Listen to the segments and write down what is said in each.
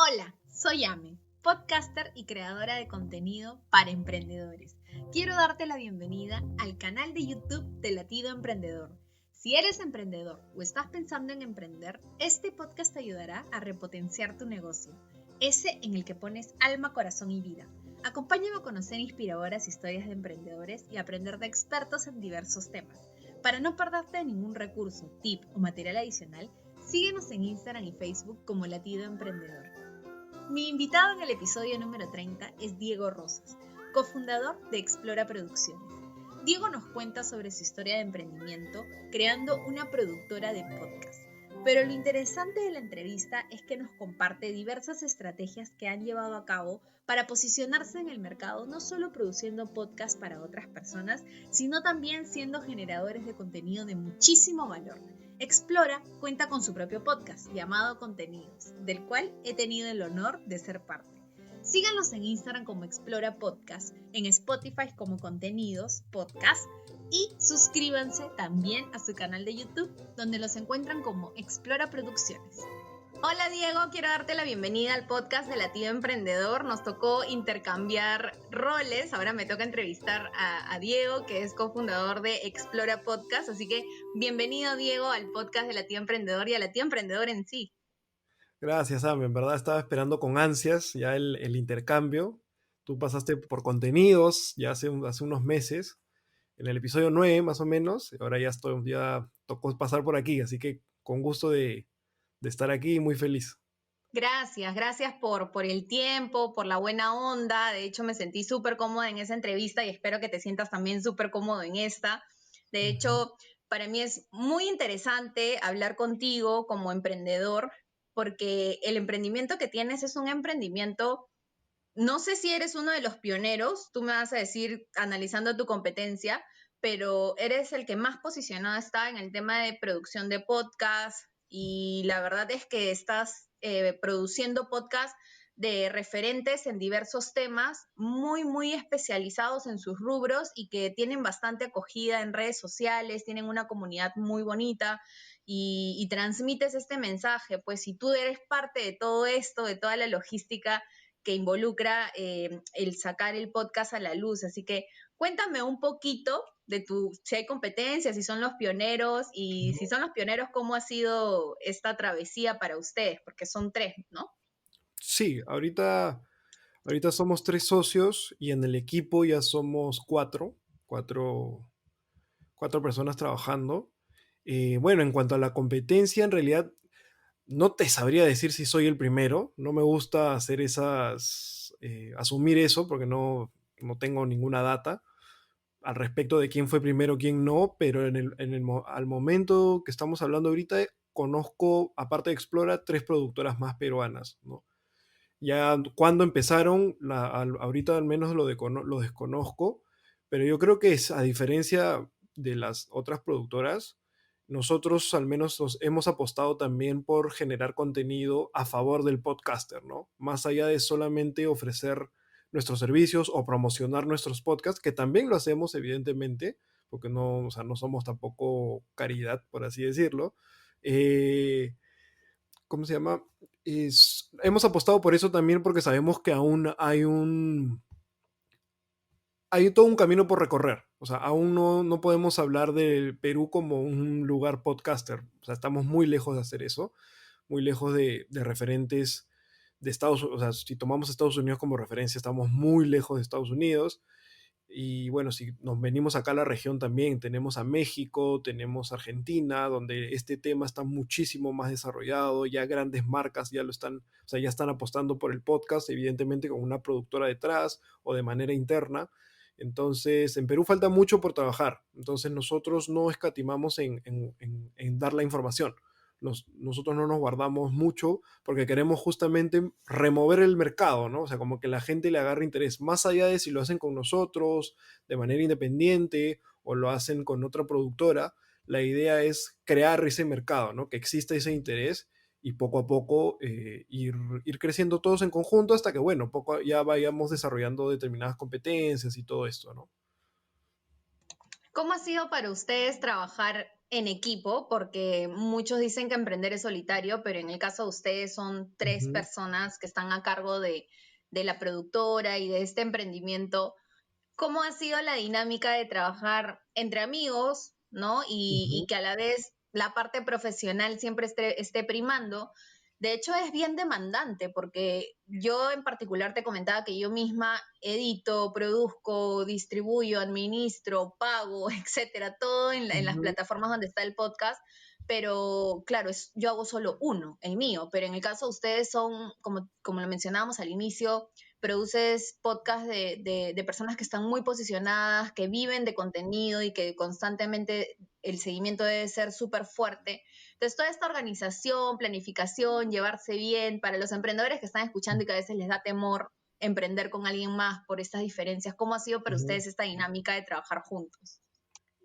Hola, soy Ame, podcaster y creadora de contenido para emprendedores. Quiero darte la bienvenida al canal de YouTube de Latido Emprendedor. Si eres emprendedor o estás pensando en emprender, este podcast te ayudará a repotenciar tu negocio, ese en el que pones alma, corazón y vida. Acompáñame a conocer inspiradoras historias de emprendedores y aprender de expertos en diversos temas. Para no perderte de ningún recurso, tip o material adicional, síguenos en Instagram y Facebook como Latido Emprendedor. Mi invitado en el episodio número 30 es Diego Rosas, cofundador de Explora Producciones. Diego nos cuenta sobre su historia de emprendimiento creando una productora de podcast. Pero lo interesante de la entrevista es que nos comparte diversas estrategias que han llevado a cabo para posicionarse en el mercado, no solo produciendo podcasts para otras personas, sino también siendo generadores de contenido de muchísimo valor. Explora cuenta con su propio podcast llamado Contenidos, del cual he tenido el honor de ser parte. Síganos en Instagram como Explora Podcast, en Spotify como Contenidos Podcast y suscríbanse también a su canal de YouTube, donde los encuentran como Explora Producciones. Hola Diego, quiero darte la bienvenida al podcast de Latido Emprendedor. Nos tocó intercambiar roles, ahora me toca entrevistar a Diego, que es cofundador de Explora Podcast, así que bienvenido Diego al podcast de Latido Emprendedor y a Latido Emprendedor en sí. Gracias, Sam. En verdad estaba esperando con ansias ya el intercambio. Tú pasaste por contenidos ya hace unos meses, en el episodio 9 más o menos. Y ahora ya tocó pasar por aquí, así que con gusto de estar aquí y muy feliz. Gracias por el tiempo, por la buena onda. De hecho, me sentí súper cómoda en esa entrevista y espero que te sientas también súper cómodo en esta. De hecho, para mí es muy interesante hablar contigo como emprendedor, porque el emprendimiento que tienes es un emprendimiento, no sé si eres uno de los pioneros, tú me vas a decir analizando tu competencia, pero eres el que más posicionado está en el tema de producción de podcast y la verdad es que estás produciendo podcast de referentes en diversos temas, muy especializados en sus rubros y que tienen bastante acogida en redes sociales, tienen una comunidad muy bonita y transmites este mensaje. Pues si tú eres parte de todo esto, de toda la logística que involucra el sacar el podcast a la luz. Así que cuéntame un poquito de si hay competencias, si son los pioneros y si son los pioneros, ¿cómo ha sido esta travesía para ustedes? Porque son tres, ¿no? Sí, ahorita somos 3 socios y en el equipo ya somos cuatro, cuatro personas trabajando. Bueno, en cuanto a la competencia, en realidad no te sabría decir si soy el primero. No me gusta hacer asumir eso porque no tengo ninguna data al respecto de quién fue primero, quién no, pero al momento que estamos hablando ahorita, conozco, aparte de Explora, 3 productoras más peruanas, ¿no? Ya cuando empezaron, ahorita al menos lo desconozco, pero yo creo que a diferencia de las otras productoras, nosotros al menos nos hemos apostado también por generar contenido a favor del podcaster, ¿no? Más allá de solamente ofrecer nuestros servicios o promocionar nuestros podcasts, que también lo hacemos evidentemente, porque no, o sea, no somos tampoco caridad, por así decirlo. ¿Cómo se llama? Hemos apostado por eso también porque sabemos que aún hay todo un camino por recorrer. O sea, aún no podemos hablar del Perú como un lugar podcaster. O sea, estamos muy lejos de hacer eso, muy lejos de referentes de Estados Unidos. O sea, si tomamos Estados Unidos como referencia, estamos muy lejos de Estados Unidos. Y bueno, si nos venimos acá a la región también, tenemos a México, tenemos a Argentina, donde este tema está muchísimo más desarrollado, ya grandes marcas ya lo están, o sea, ya están apostando por el podcast, evidentemente con una productora detrás o de manera interna. Entonces, en Perú falta mucho por trabajar, entonces nosotros no escatimamos en dar la información. Nosotros no nos guardamos mucho porque queremos justamente remover el mercado, ¿no? O sea, como que la gente le agarre interés, más allá de si lo hacen con nosotros, de manera independiente, o lo hacen con otra productora, la idea es crear ese mercado, ¿no? Que exista ese interés y poco a poco ir creciendo todos en conjunto hasta que, bueno, poco ya vayamos desarrollando determinadas competencias y todo esto, ¿no? ¿Cómo ha sido para ustedes trabajar en equipo, porque muchos dicen que emprender es solitario, pero en el caso de ustedes son tres Ujú, personas que están a cargo de la productora y de este emprendimiento. ¿Cómo ha sido la dinámica de trabajar entre amigos, ¿no? Y ujú, que a la vez la parte profesional siempre esté primando. De hecho, es bien demandante porque yo en particular te comentaba que yo misma edito, produzco, distribuyo, administro, pago, etcétera, todo en las ujú. plataformas donde está el podcast. Pero claro, yo hago solo uno, el mío, pero en el caso de ustedes son, como lo mencionábamos al inicio, produces podcasts de personas que están muy posicionadas, que viven de contenido y que constantemente el seguimiento debe ser súper fuerte. Entonces, toda esta organización, planificación, llevarse bien, para los emprendedores que están escuchando y que a veces les da temor emprender con alguien más por estas diferencias, ¿cómo ha sido para Ujú. ustedes esta dinámica de trabajar juntos?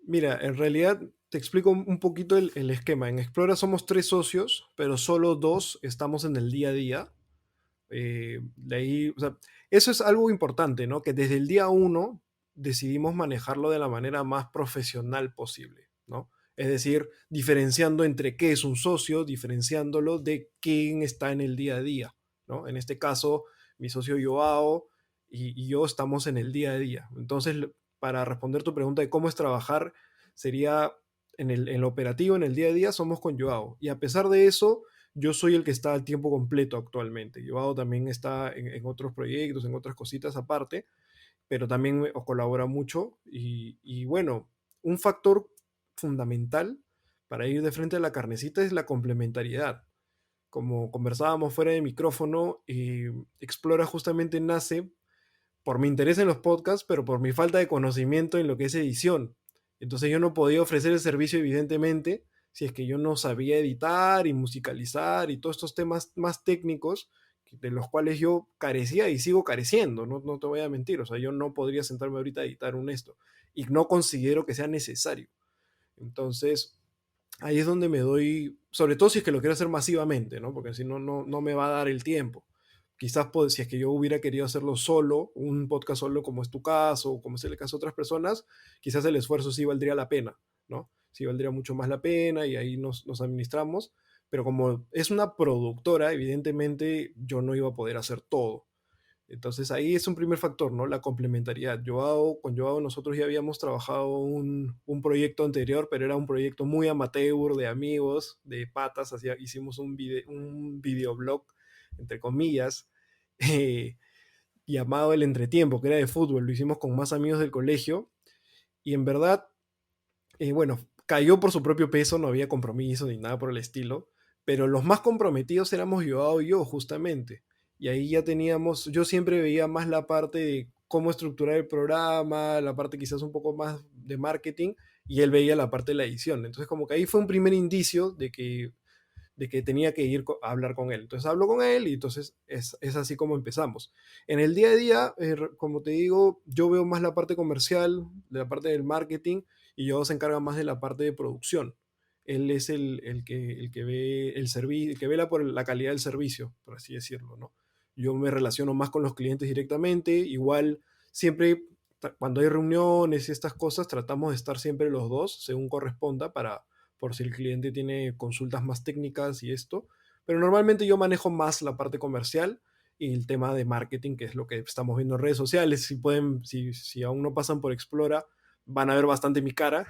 Mira, en realidad te explico un poquito el esquema. En Explora somos tres socios, pero solo dos estamos en el día a día. De ahí, o sea, eso es algo importante, ¿no? Que desde el día uno decidimos manejarlo de la manera más profesional posible, ¿no? Es decir, diferenciando entre qué es un socio, diferenciándolo de quién está en el día a día, ¿no? En este caso, mi socio Joao y yo estamos en el día a día. Entonces, para responder tu pregunta de cómo es trabajar, sería en lo operativo, en el día a día, somos con Joao. Y a pesar de eso, yo soy el que está al tiempo completo actualmente. Joao también está en otros proyectos, en otras cositas aparte, pero también colabora mucho. Y bueno, un factor fundamental para ir de frente a la carnecita es la complementariedad. Como conversábamos fuera de micrófono, Explora justamente nace por mi interés en los podcasts, pero por mi falta de conocimiento en lo que es edición. Entonces yo no podía ofrecer el servicio, evidentemente, si es que yo no sabía editar y musicalizar y todos estos temas más técnicos de los cuales yo carecía y sigo careciendo, no te voy a mentir, o sea, yo no podría sentarme ahorita a editar un esto y no considero que sea necesario. Entonces, ahí es donde me doy, sobre todo si es que lo quiero hacer masivamente, ¿no? Porque si no, no me va a dar el tiempo. Quizás pues, si es que yo hubiera querido hacerlo solo, un podcast solo como es tu caso, o como es el caso de otras personas, quizás el esfuerzo sí valdría la pena, ¿no? Sí valdría mucho más la pena y ahí nos administramos, pero como es una productora, evidentemente yo no iba a poder hacer todo. Entonces ahí es un primer factor, ¿no? La complementariedad. Con Joao nosotros ya habíamos trabajado un proyecto anterior, pero era un proyecto muy amateur, de amigos, de patas, hicimos un videoblog, entre comillas, eh, llamado El Entretiempo, que era de fútbol. Lo hicimos con más amigos del colegio y en verdad bueno, cayó por su propio peso, no había compromiso ni nada por el estilo, pero los más comprometidos éramos Joao y yo, justamente. Y ahí ya teníamos, yo siempre veía más la parte de cómo estructurar el programa, la parte quizás un poco más de marketing, y él veía la parte de la edición. Entonces como que ahí fue un primer indicio de que tenía que ir a hablar con él. Entonces hablo con él y entonces es así como empezamos. En el día a día, como te digo, yo veo más la parte comercial, de la parte del marketing, y yo se encarga más de la parte de producción. Él es el que ve el servicio, el que vela por la calidad del servicio, por así decirlo, ¿no? Yo me relaciono más con los clientes directamente, igual siempre cuando hay reuniones y estas cosas, tratamos de estar siempre los dos, según corresponda, por si el cliente tiene consultas más técnicas y esto, pero normalmente yo manejo más la parte comercial y el tema de marketing, que es lo que estamos viendo en redes sociales. Si aún no pasan por Explora, van a ver bastante mi cara,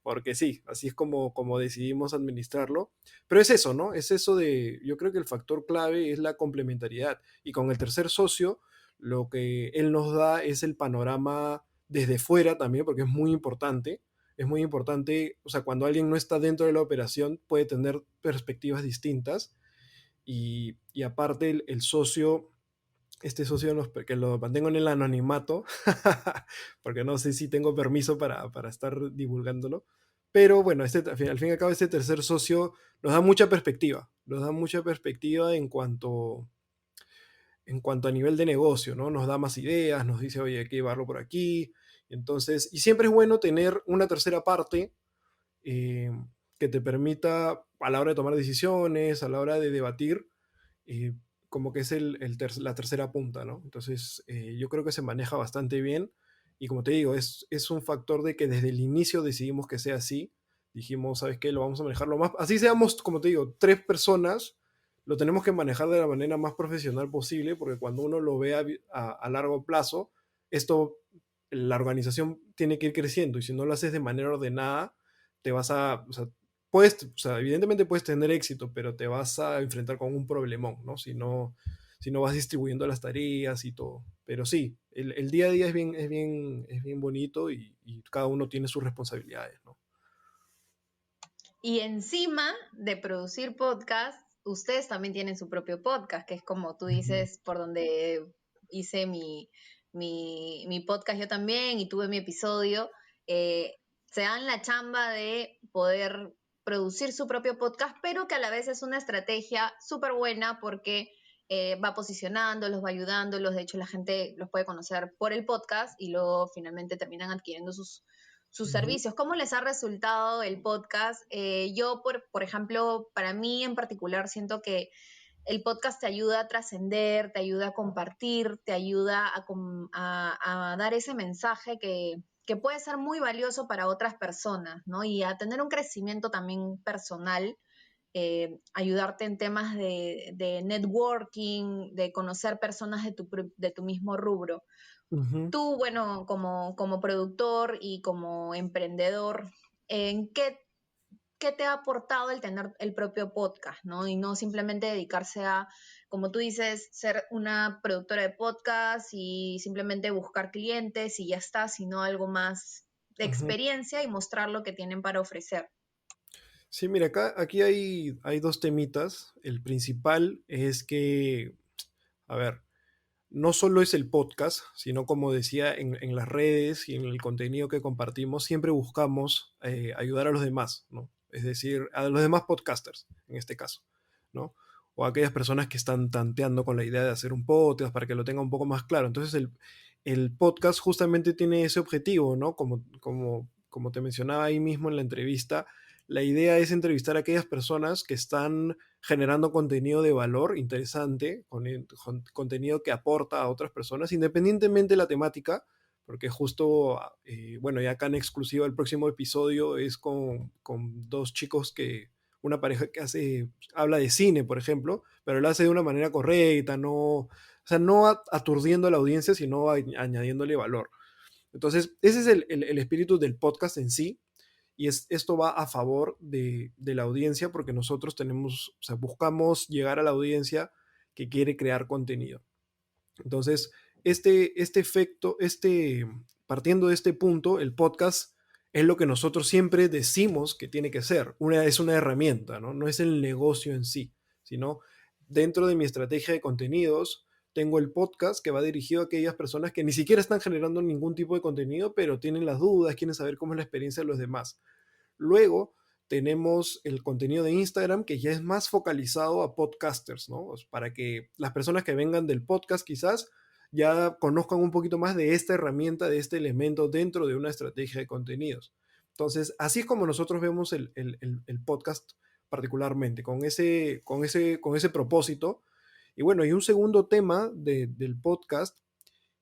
porque sí, así es como decidimos administrarlo. Pero es eso, ¿no? Es eso yo creo que el factor clave es la complementariedad. Y con el tercer socio, lo que él nos da es el panorama desde fuera también, porque es muy importante, o sea, cuando alguien no está dentro de la operación puede tener perspectivas distintas y aparte el socio, este socio que lo mantengo en el anonimato, porque no sé si tengo permiso para estar divulgándolo, pero bueno, al fin y al cabo este tercer socio nos da mucha perspectiva en cuanto a nivel de negocio, ¿no? Nos da más ideas, nos dice, oye, hay que llevarlo por aquí. Entonces, y siempre es bueno tener una tercera parte eh, que te permita a la hora de tomar decisiones, a la hora de debatir, eh, como que es la tercera punta, ¿no? Entonces, yo creo que se maneja bastante bien y como te digo, es un factor de que desde el inicio decidimos que sea así, dijimos, ¿sabes qué? Lo vamos a manejar lo más... Así seamos, como te digo, 3 personas, lo tenemos que manejar de la manera más profesional posible, porque cuando uno lo ve a largo plazo, esto, la organización tiene que ir creciendo, y si no lo haces de manera ordenada, te vas a... O sea, puedes, o sea, evidentemente puedes tener éxito, pero te vas a enfrentar con un problemón, ¿no? Si no vas distribuyendo las tareas y todo. Pero sí, el día a día es bien bonito y cada uno tiene sus responsabilidades, ¿no? Y encima de producir podcast, ustedes también tienen su propio podcast, que es como tú Ujú. dices, por donde hice mi podcast yo también y tuve mi episodio. Se dan la chamba de poder producir su propio podcast, pero que a la vez es una estrategia súper buena porque va posicionándolos, va ayudándolos. De hecho, la gente los puede conocer por el podcast y luego finalmente terminan adquiriendo sus Ujú. servicios. ¿Cómo les ha resultado el podcast? Yo, por ejemplo, para mí en particular, siento que el podcast te ayuda a trascender, te ayuda a compartir, te ayuda a dar ese mensaje que puede ser muy valioso para otras personas, ¿no? Y a tener un crecimiento también personal, ayudarte en temas de networking, de conocer personas de tu mismo rubro. Ujú. Tú, bueno, como productor y como emprendedor, ¿en qué te ha aportado el tener el propio podcast, ¿no? Y no simplemente dedicarse a, como tú dices, ser una productora de podcast y simplemente buscar clientes y ya está, sino algo más de Ujú. experiencia y mostrar lo que tienen para ofrecer. Sí, mira, aquí hay 2 temitas. El principal es que, a ver, no solo es el podcast, sino como decía, en las redes y en el contenido que compartimos, siempre buscamos ayudar a los demás, ¿no? Es decir, a los demás podcasters, en este caso, ¿no? O a aquellas personas que están tanteando con la idea de hacer un podcast para que lo tenga un poco más claro. Entonces, el podcast justamente tiene ese objetivo, ¿no? Como te mencionaba ahí mismo en la entrevista, la idea es entrevistar a aquellas personas que están generando contenido de valor interesante, contenido que aporta a otras personas, independientemente de la temática, porque justo, bueno, ya acá en exclusiva el próximo episodio es con 2 chicos una pareja que habla de cine, por ejemplo, pero lo hace de una manera correcta, no, o sea, no aturdiendo a la audiencia, sino añadiéndole valor. Entonces, ese es el espíritu del podcast en sí, y esto va a favor de la audiencia porque nosotros o sea, buscamos llegar a la audiencia que quiere crear contenido. Entonces, este efecto, partiendo de este punto, el podcast es lo que nosotros siempre decimos que tiene que ser. Es una herramienta, ¿no? No es el negocio en sí, sino dentro de mi estrategia de contenidos, tengo el podcast que va dirigido a aquellas personas que ni siquiera están generando ningún tipo de contenido, pero tienen las dudas, quieren saber cómo es la experiencia de los demás. Luego tenemos el contenido de Instagram que ya es más focalizado a podcasters, ¿no? Para que las personas que vengan del podcast quizás ya conozcan un poquito más de esta herramienta, de este elemento dentro de una estrategia de contenidos. Entonces, así es como nosotros vemos el podcast particularmente, con ese propósito. Y bueno, y un segundo tema del podcast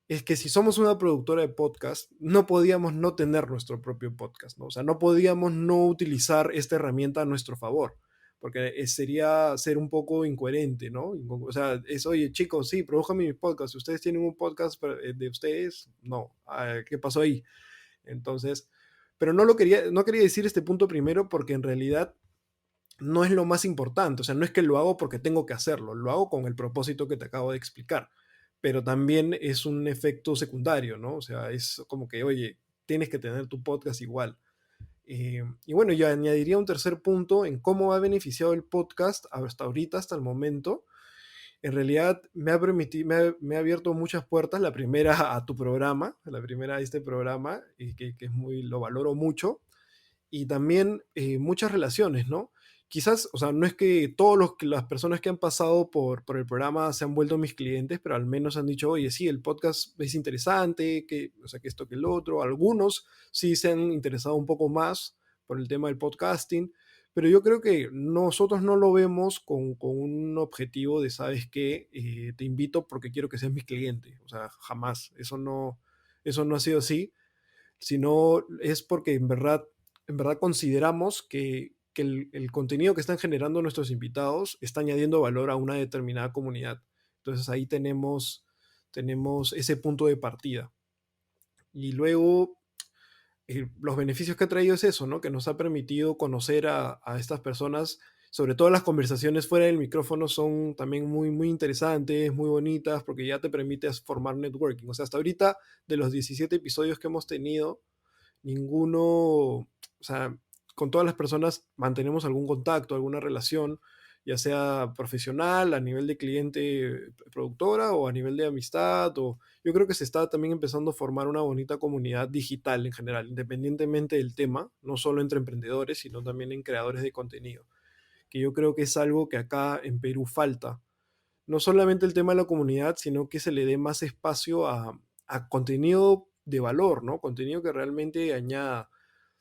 es que si somos una productora de podcast, no podíamos no tener nuestro propio podcast, ¿no? O sea, no podíamos no utilizar esta herramienta a nuestro favor, porque sería ser un poco incoherente, ¿no? O sea, oye, chicos, sí, produzcan mi podcast. ¿Ustedes tienen un podcast de ustedes? No. ¿Qué pasó ahí? Entonces, pero no quería decir este punto primero porque en realidad no es lo más importante. O sea, no es que lo hago porque tengo que hacerlo, lo hago con el propósito que te acabo de explicar, pero también es un efecto secundario, ¿no? O sea, es como que, oye, tienes que tener tu podcast igual. Y bueno, yo añadiría un tercer punto en cómo ha beneficiado el podcast hasta ahorita, hasta el momento. En realidad me ha abierto muchas puertas. La primera a tu programa, la primera a este programa, y que lo valoro mucho, y también muchas relaciones, ¿no? Quizás, o sea, no es que las personas que han pasado por el programa se han vuelto mis clientes, pero al menos han dicho, oye, sí, el podcast es interesante, o sea, que esto, que el otro. Algunos sí se han interesado un poco más por el tema del podcasting, pero yo creo que nosotros no lo vemos con un objetivo de, ¿sabes qué? Te invito porque quiero que seas mi cliente. O sea, jamás. Eso no ha sido así, sino es porque en verdad en verdad consideramos que el contenido que están generando nuestros invitados está añadiendo valor a una determinada comunidad. Entonces ahí tenemos ese punto de partida. Y luego los beneficios que ha traído es eso, ¿no? Que nos ha permitido conocer a estas personas. Sobre todo las conversaciones fuera del micrófono son también muy, muy interesantes, muy bonitas, porque ya te permite formar networking. O sea, hasta ahorita, de los 17 episodios que hemos tenido, ninguno, o sea, con todas las personas mantenemos algún contacto, alguna relación, ya sea profesional, a nivel de cliente productora o a nivel de amistad, o yo creo que se está también empezando a formar una bonita comunidad digital en general, independientemente del tema, no solo entre emprendedores, sino también en creadores de contenido, que yo creo que es algo que acá en Perú falta. No solamente el tema de la comunidad, sino que se le dé más espacio a contenido de valor, ¿no? Contenido que realmente añada.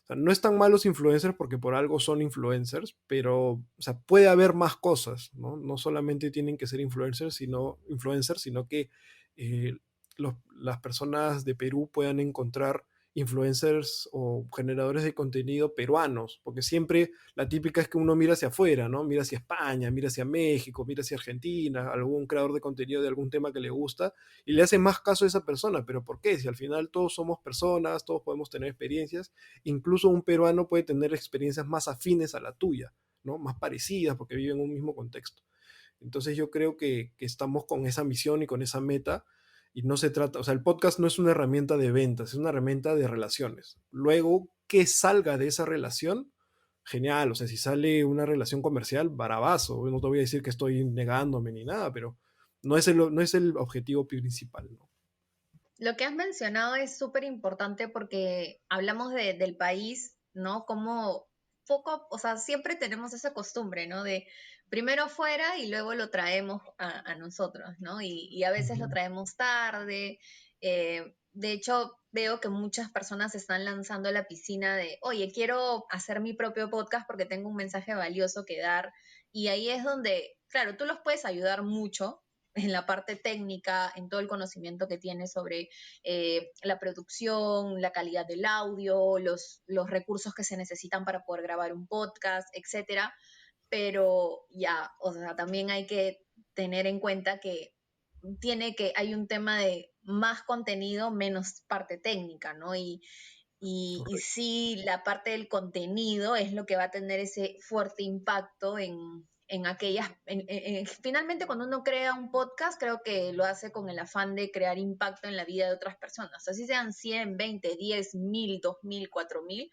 O sea, no están malos influencers porque por algo son influencers, pero o sea, puede haber más cosas, ¿no? No solamente tienen que ser influencers, sino que eh, las personas de Perú puedan encontrar influencers o generadores de contenido peruanos, porque siempre la típica es que uno mira hacia afuera, ¿no? Mira hacia España, mira hacia México, mira hacia Argentina, algún creador de contenido de algún tema que le gusta, y le hace más caso a esa persona, pero ¿por qué? Si al final todos somos personas, todos podemos tener experiencias, incluso un peruano puede tener experiencias más afines a la tuya, ¿no? Más parecidas porque vive en un mismo contexto. Entonces yo creo que estamos con esa misión y con esa meta y no se trata, o sea, el podcast no es una herramienta de ventas, es una herramienta de relaciones. Luego, que salga de esa relación, genial, o sea, si sale una relación comercial, barabazo, no te voy a decir que estoy negándome ni nada, pero no es el objetivo principal, ¿no? Lo que has mencionado es súper importante porque hablamos del país, ¿no? Como poco, o sea, siempre tenemos esa costumbre, ¿no? De primero afuera y luego lo traemos a nosotros, ¿no? Y a veces lo Ujú. traemos tarde. De hecho, veo que muchas personas están lanzando a la piscina de, oye, quiero hacer mi propio podcast porque tengo un mensaje valioso que dar. Y ahí es donde, claro, tú los puedes ayudar mucho en la parte técnica, en todo el conocimiento que tiene sobre la producción, la calidad del audio, los recursos que se necesitan para poder grabar un podcast, etcétera. Pero ya, o sea, también hay que tener en cuenta que hay un tema de más contenido, menos parte técnica, ¿no? Y Correcto. sí, la parte del contenido es lo que va a tener ese fuerte impacto en aquellas, finalmente cuando uno crea un podcast, creo que lo hace con el afán de crear impacto en la vida de otras personas, así sean 100, 20, 10, 1000, 2000, 4000,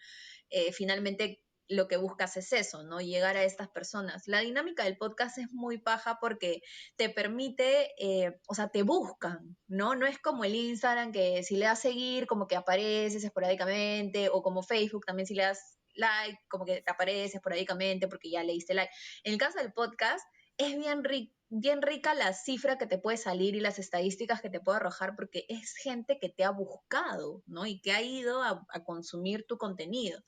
finalmente lo que buscas es eso, ¿no? Llegar a estas personas. La dinámica del podcast es muy paja porque te permite, o sea, te buscan, ¿no? No es como el Instagram que si le das seguir, como que apareces esporádicamente, o como Facebook también si le das like, como que te aparece esporádicamente porque ya le diste like. En el caso del podcast, es bien rica la cifra que te puede salir y las estadísticas que te puede arrojar porque es gente que te ha buscado, ¿no? Y que ha ido a consumir tu contenido.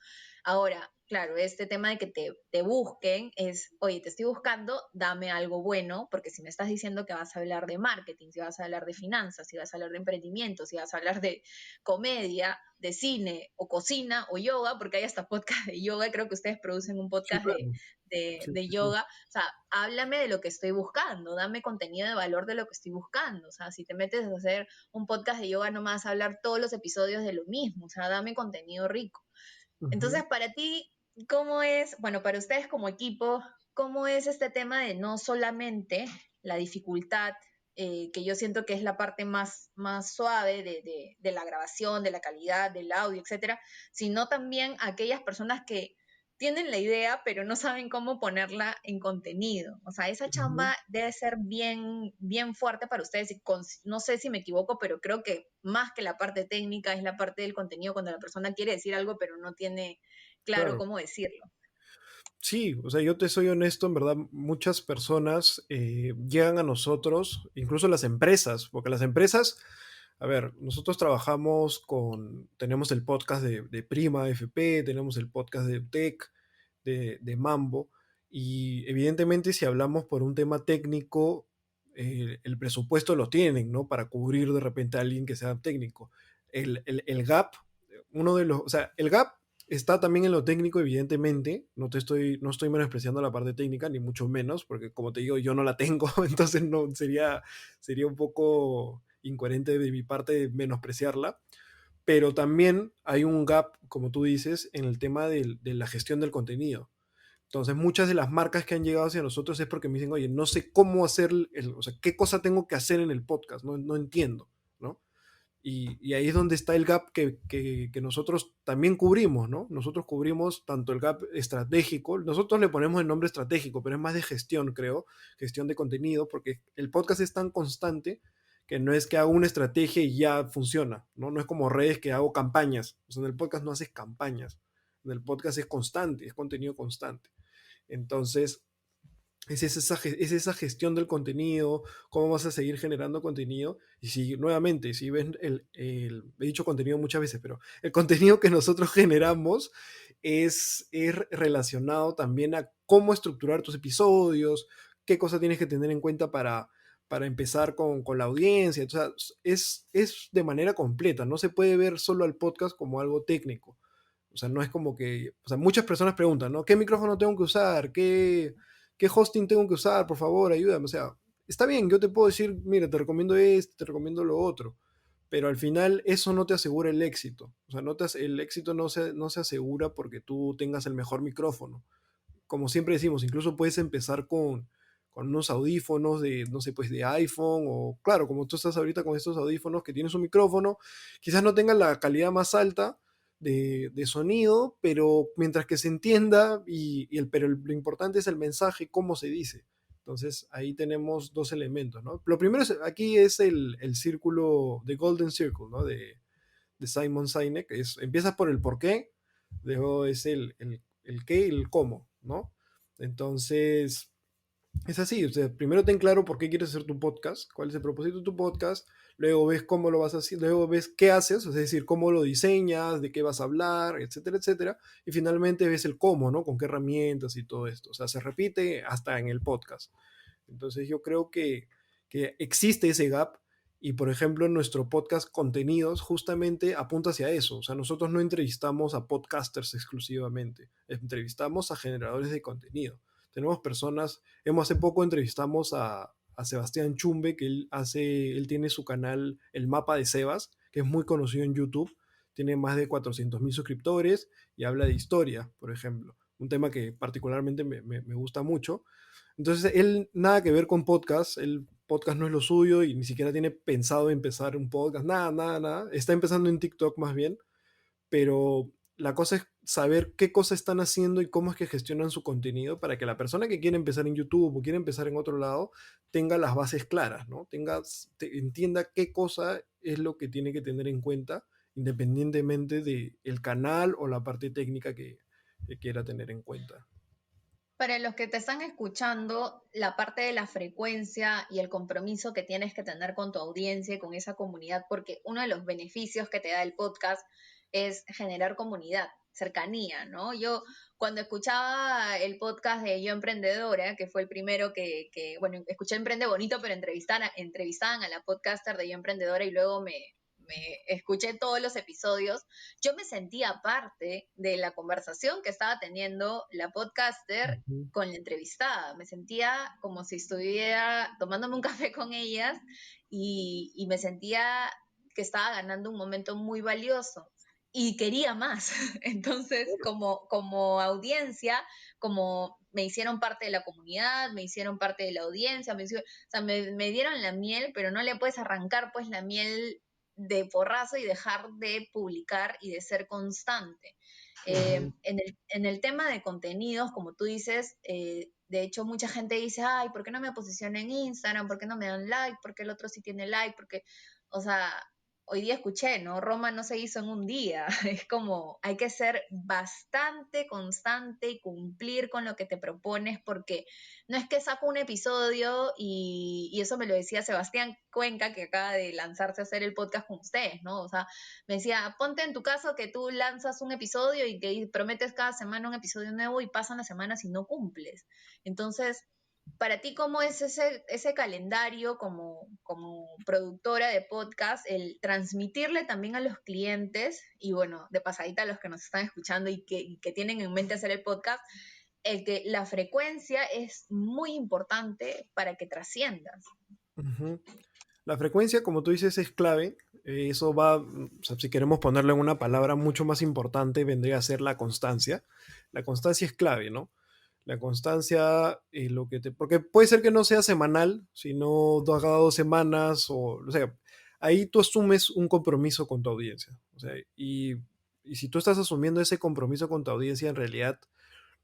Ahora, claro, este tema de que te busquen es, oye, te estoy buscando, dame algo bueno, porque si me estás diciendo que vas a hablar de marketing, si vas a hablar de finanzas, si vas a hablar de emprendimiento, si vas a hablar de comedia, de cine o cocina o yoga, porque hay hasta podcast de yoga, creo que ustedes producen un Sí, podcast claro. Sí, de sí, sí. yoga, o sea, háblame de lo que estoy buscando, dame contenido de valor de lo que estoy buscando, o sea, si te metes a hacer un podcast de yoga, no me vas a hablar todos los episodios de lo mismo, o sea, dame contenido rico. Ujú. Entonces, para ti, ¿cómo es, bueno, para ustedes como equipo, cómo es este tema de no solamente la dificultad, que yo siento que es la parte más suave de la grabación, de la calidad, del audio, etcétera, sino también aquellas personas que tienen la idea, pero no saben cómo ponerla en contenido? O sea, esa Ujú. chamba debe ser bien fuerte para ustedes. Y no sé si me equivoco, pero creo que más que la parte técnica es la parte del contenido cuando la persona quiere decir algo, pero no tiene claro Claro. cómo decirlo. Sí, o sea, yo te soy honesto, en verdad, muchas personas llegan a nosotros, incluso las empresas, porque las empresas, a ver, nosotros tenemos el podcast de Prima FP, tenemos el podcast de Tech, de Mambo, y evidentemente si hablamos por un tema técnico, el presupuesto lo tienen, ¿no? Para cubrir de repente a alguien que sea técnico. El gap, o sea, el gap Está también en lo técnico, evidentemente. No estoy menospreciando la parte técnica, ni mucho menos, porque como te digo, yo no la tengo, entonces no sería un poco incoherente de mi parte menospreciarla. Pero también hay un gap, como tú dices, en el tema de la gestión del contenido. Entonces, muchas de las marcas que han llegado hacia nosotros es porque me dicen, oye, no sé cómo hacer, o sea, qué cosa tengo que hacer en el podcast, no entiendo, ¿no? Y ahí es donde está el gap que nosotros también cubrimos, ¿no? Nosotros cubrimos tanto el gap estratégico, nosotros le ponemos el nombre estratégico, pero es más de gestión, creo, gestión de contenido, porque el podcast es tan constante que no es que hago una estrategia y ya funciona, ¿no? No es como redes que hago campañas, o sea, en el podcast no haces campañas, en el podcast es constante, es contenido constante. Entonces, es esa gestión del contenido, cómo vas a seguir generando contenido. Y si, nuevamente, si ves he dicho contenido muchas veces, pero el contenido que nosotros generamos es relacionado también a cómo estructurar tus episodios, qué cosas tienes que tener en cuenta para empezar con la audiencia. O sea, es de manera completa, no se puede ver solo al podcast como algo técnico. O sea, no es como que, o sea, muchas personas preguntan, ¿no? ¿Qué micrófono tengo que usar? ¿Qué hosting tengo que usar? Por favor, ayúdame. O sea, está bien, yo te puedo decir, mira, te recomiendo este, te recomiendo lo otro, pero al final eso no te asegura el éxito. O sea, el éxito no se asegura porque tú tengas el mejor micrófono. Como siempre decimos, incluso puedes empezar con unos audífonos de, no sé, pues de iPhone o, claro, como tú estás ahorita con estos audífonos que tienes un micrófono, quizás no tengan la calidad más alta de sonido, pero mientras que se entienda, pero lo importante es el mensaje, cómo se dice. Entonces ahí tenemos dos elementos, ¿no? Lo primero aquí es el círculo, de Golden Circle, ¿no? De Simon Sinek, empieza por el por qué, luego es el qué y el cómo, ¿no? Entonces, es así, o sea, primero ten claro por qué quieres hacer tu podcast, cuál es el propósito de tu podcast, luego ves cómo lo vas a hacer, luego ves qué haces, es decir, cómo lo diseñas, de qué vas a hablar, etcétera, etcétera, y finalmente ves el cómo, ¿no? Con qué herramientas y todo esto, o sea, se repite hasta en el podcast. Entonces yo creo que existe ese gap y, por ejemplo, en nuestro podcast Contenidos justamente apunta hacia eso. O sea, nosotros no entrevistamos a podcasters exclusivamente, entrevistamos a generadores de contenido. Tenemos personas, hace poco entrevistamos a Sebastián Chumbe, que él tiene su canal El Mapa de Sebas, que es muy conocido en YouTube, tiene más de 400,000 suscriptores y habla de historia, por ejemplo, un tema que particularmente me gusta mucho. Entonces, él nada que ver con podcast, el podcast no es lo suyo y ni siquiera tiene pensado empezar un podcast, nada, nada, nada. Está empezando en TikTok más bien, pero la cosa es saber qué cosas están haciendo y cómo es que gestionan su contenido para que la persona que quiere empezar en YouTube o quiere empezar en otro lado tenga las bases claras, ¿no? Entienda qué cosa es lo que tiene que tener en cuenta independientemente del canal o la parte técnica que quiera tener en cuenta. Para los que te están escuchando, la parte de la frecuencia y el compromiso que tienes que tener con tu audiencia y con esa comunidad, porque uno de los beneficios que te da el podcast es generar comunidad, cercanía, ¿no? Yo cuando escuchaba el podcast de Yo Emprendedora, que fue el primero bueno, escuché Emprende Bonito, pero entrevistaban a la podcaster de Yo Emprendedora y luego me escuché todos los episodios, yo me sentía parte de la conversación que estaba teniendo la podcaster Ujú. con la entrevistada. Me sentía como si estuviera tomándome un café con ellas y me sentía que estaba ganando un momento muy valioso y quería más. Entonces, como audiencia, como me hicieron parte de la comunidad, me hicieron parte de la audiencia, o sea, me dieron la miel, pero no le puedes arrancar pues la miel de porrazo y dejar de publicar y de ser constante. Ujú. En el tema de contenidos, como tú dices, de hecho mucha gente dice, ay, ¿por qué no me posiciono en Instagram? ¿Por qué no me dan like? ¿Por qué el otro sí tiene like? Porque, o sea, hoy día escuché, ¿no? Roma no se hizo en un día. Es como, hay que ser bastante constante y cumplir con lo que te propones porque no es que saco un episodio y eso me lo decía Sebastián Cuenca, que acaba de lanzarse a hacer el podcast con ustedes, ¿no? O sea, me decía, ponte en tu caso que tú lanzas un episodio y que prometes cada semana un episodio nuevo y pasan las semanas y no cumples. Entonces, Para ti, ¿cómo es ese calendario como productora de podcast, el transmitirle también a los clientes y bueno, de pasadita a los que nos están escuchando y que tienen en mente hacer el podcast, el que la frecuencia es muy importante para que trasciendas? Ujú. La frecuencia, como tú dices, es clave. Eso va, o sea, si queremos ponerle en una palabra mucho más importante, vendría a ser la constancia. La constancia es clave, ¿no? La constancia, lo que te, porque puede ser que no sea semanal, sino cada 2 semanas, o sea, ahí tú asumes un compromiso con tu audiencia. O sea, y si tú estás asumiendo ese compromiso con tu audiencia, en realidad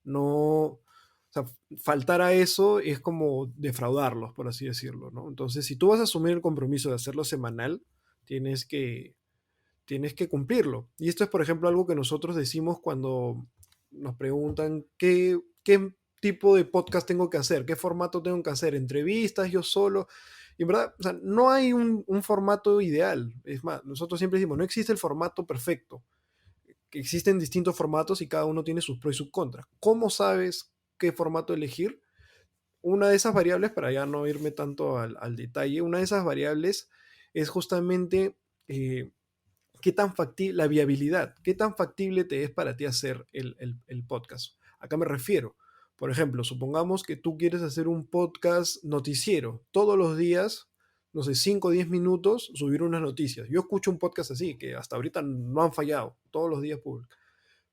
no, o sea, faltar a eso es como defraudarlos, por así decirlo, ¿no? Entonces, si tú vas a asumir el compromiso de hacerlo semanal, tienes que, tienes que cumplirlo. Y esto es, por ejemplo, algo que nosotros decimos cuando nos preguntan qué tipo de podcast tengo que hacer, qué formato tengo que hacer, entrevistas, yo solo. Y en verdad, o sea, no hay un formato ideal. Es más, nosotros siempre decimos, no existe el formato perfecto, que existen distintos formatos y cada uno tiene sus pros y sus contras. ¿Cómo sabes qué formato elegir? Una de esas variables, para ya no irme tanto al detalle, una de esas variables es justamente qué tan factible, la viabilidad, qué tan factible te es para ti hacer el podcast. Acá me refiero, por ejemplo, supongamos que tú quieres hacer un podcast noticiero todos los días, no sé, 5 o 10 minutos, subir unas noticias. Yo escucho un podcast así, que hasta ahorita no han fallado, todos los días públicos.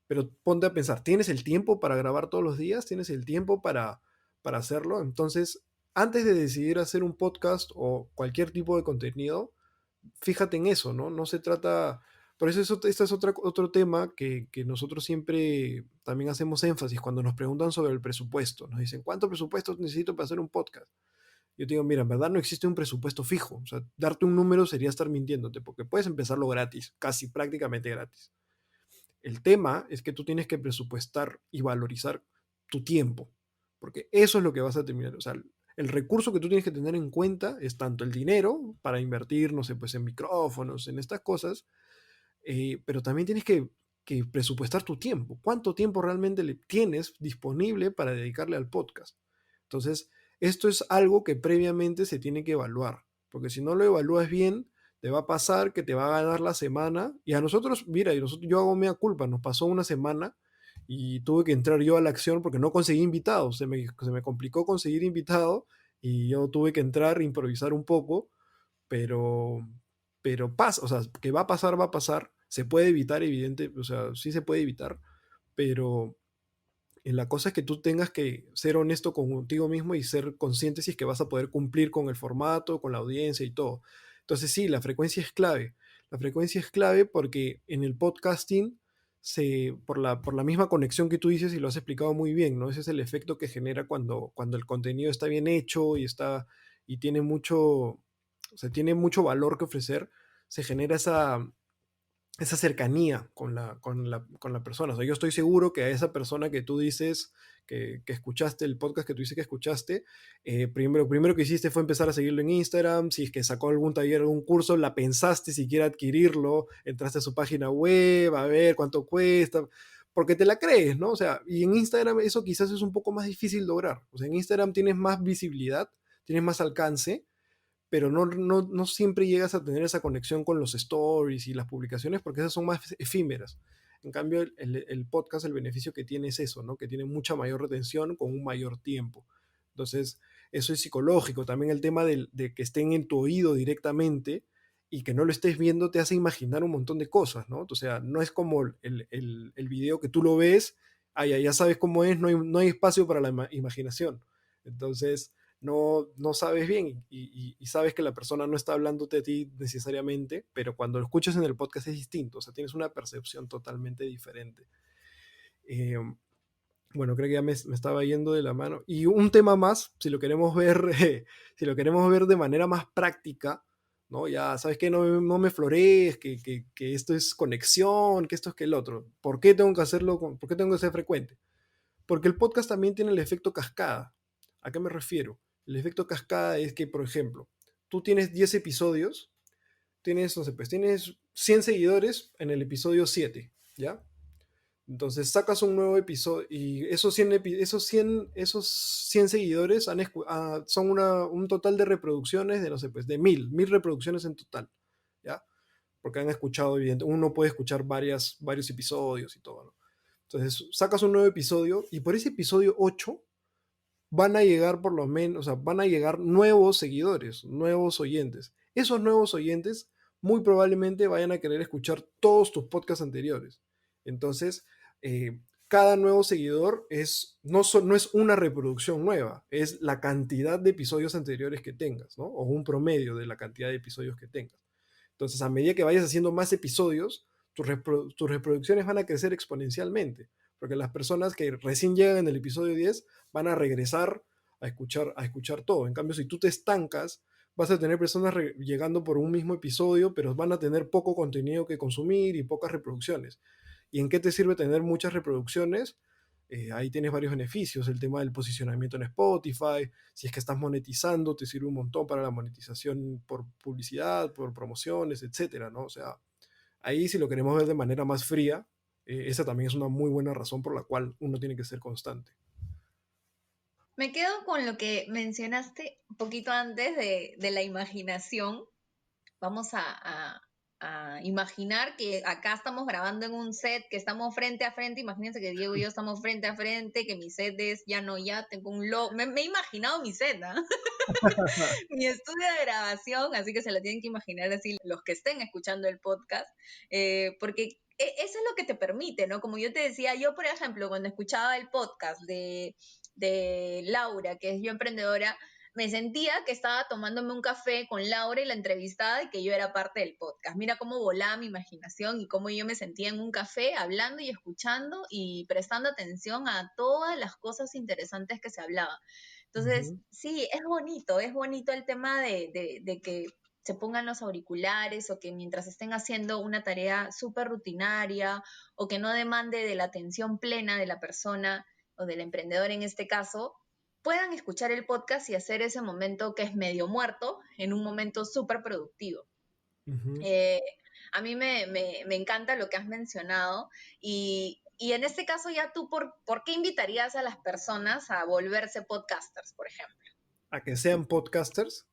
Pero ponte a pensar, ¿tienes el tiempo para grabar todos los días? ¿Tienes el tiempo para hacerlo? Entonces, antes de decidir hacer un podcast o cualquier tipo de contenido, fíjate en eso, ¿no? No se trata... Por eso este es otro tema que nosotros siempre también hacemos énfasis cuando nos preguntan sobre el presupuesto. Nos dicen, ¿cuánto presupuesto necesito para hacer un podcast? Yo te digo, mira, en verdad no existe un presupuesto fijo. O sea, darte un número sería estar mintiéndote, porque puedes empezarlo gratis, casi prácticamente gratis. El tema es que tú tienes que presupuestar y valorizar tu tiempo, porque eso es lo que vas a terminar. O sea, el recurso que tú tienes que tener en cuenta es tanto el dinero para invertir, no sé, pues en micrófonos, en estas cosas, pero también tienes que presupuestar tu tiempo. ¿Cuánto tiempo realmente le tienes disponible para dedicarle al podcast? Entonces, esto es algo que previamente se tiene que evaluar, porque si no lo evalúas bien, te va a pasar que te va a ganar la semana. Y a nosotros, mira, yo hago mea culpa, nos pasó una semana y tuve que entrar yo a la acción porque no conseguí invitados, se me complicó conseguir invitado y yo tuve que entrar, improvisar un poco, pero, pero pasa, o sea, que va a pasar, se puede evitar, evidente, o sea, sí se puede evitar, pero la cosa es que tú tengas que ser honesto contigo mismo y ser consciente si es que vas a poder cumplir con el formato, con la audiencia y todo. Entonces sí, la frecuencia es clave. La frecuencia es clave porque en el podcasting, por la misma conexión que tú dices y lo has explicado muy bien, ¿no? Ese es el efecto que genera cuando el contenido está bien hecho y tiene mucho, o sea, tiene mucho valor que ofrecer, se genera esa cercanía con la persona. O sea, yo estoy seguro que a esa persona que tú dices que escuchaste, el podcast que tú dices que escuchaste, primero que hiciste fue empezar a seguirlo en Instagram, si es que sacó algún taller, algún curso, la pensaste siquiera adquirirlo, entraste a su página web, a ver cuánto cuesta, porque te la crees, ¿no? O sea, y en Instagram eso quizás es un poco más difícil lograr. O sea, en Instagram tienes más visibilidad, tienes más alcance, pero no siempre llegas a tener esa conexión con los stories y las publicaciones porque esas son más efímeras. En cambio, el podcast, el beneficio que tiene es eso, ¿no? Que tiene mucha mayor retención con un mayor tiempo. Entonces, eso es psicológico. También el tema de que estén en tu oído directamente y que no lo estés viendo te hace imaginar un montón de cosas, ¿no? O sea, no es como el video que tú lo ves, ya sabes cómo es, no hay espacio para la imaginación. Entonces, no sabes bien y sabes que la persona no está hablándote a ti necesariamente, pero cuando lo escuchas en el podcast es distinto, o sea, tienes una percepción totalmente diferente. Eh, bueno, creo que ya me estaba yendo de la mano. Y un tema más, si lo queremos ver, si lo queremos ver de manera más práctica, ¿no? Ya sabes que no me florees, que esto es conexión, que esto es que el otro. ¿Por qué tengo que hacerlo? ¿Por qué tengo que ser frecuente? Porque el podcast también tiene el efecto cascada. ¿A qué me refiero? El efecto cascada es que, por ejemplo, tú tienes 10 episodios, tienes, no sé, pues tienes 100 seguidores en el episodio 7, ¿ya? Entonces sacas un nuevo episodio y esos 100 seguidores son un total de reproducciones de, no sé, pues de 1000 reproducciones en total, ¿ya? Porque han escuchado, evidentemente, uno puede escuchar varios episodios y todo, ¿no? Entonces sacas un nuevo episodio y por ese episodio 8 van a llegar por lo menos, o sea, van a llegar nuevos seguidores, nuevos oyentes. Esos nuevos oyentes muy probablemente vayan a querer escuchar todos tus podcasts anteriores. Entonces, cada nuevo seguidor no es una reproducción nueva, es la cantidad de episodios anteriores que tengas, ¿no? O un promedio de la cantidad de episodios que tengas. Entonces, a medida que vayas haciendo más episodios, tus reproducciones van a crecer exponencialmente, porque las personas que recién llegan en el episodio 10 van a regresar a escuchar todo. En cambio, si tú te estancas, vas a tener personas llegando por un mismo episodio, pero van a tener poco contenido que consumir y pocas reproducciones. ¿Y en qué te sirve tener muchas reproducciones? Ahí tienes varios beneficios, el tema del posicionamiento en Spotify, si es que estás monetizando, te sirve un montón para la monetización por publicidad, por promociones, etcétera, ¿no? O sea, ahí si lo queremos ver de manera más fría, esa también es una muy buena razón por la cual uno tiene que ser constante. Me quedo con lo que mencionaste un poquito antes de la imaginación. Vamos a imaginar que acá estamos grabando en un set, que estamos frente a frente. Imagínense que Diego y yo estamos frente a frente, que mi set es ya no ya, tengo un logo. Me he imaginado mi set, ¿no? Mi estudio de grabación, así que se lo tienen que imaginar así los que estén escuchando el podcast, porque eso es lo que te permite, ¿no? Como yo te decía, yo, por ejemplo, cuando escuchaba el podcast de Laura, que es Yo Emprendedora, me sentía que estaba tomándome un café con Laura y la entrevistada y que yo era parte del podcast. Mira cómo volaba mi imaginación y cómo yo me sentía en un café hablando y escuchando y prestando atención a todas las cosas interesantes que se hablaban. Entonces, Ujú. sí, es bonito el tema de que se pongan los auriculares o que mientras estén haciendo una tarea súper rutinaria o que no demande de la atención plena de la persona o del emprendedor en este caso, puedan escuchar el podcast y hacer ese momento que es medio muerto en un momento súper productivo. Ujú. Eh, a mí me encanta lo que has mencionado y en este caso ya tú, ¿por qué invitarías a las personas a volverse podcasters, por ejemplo? A que sean podcasters.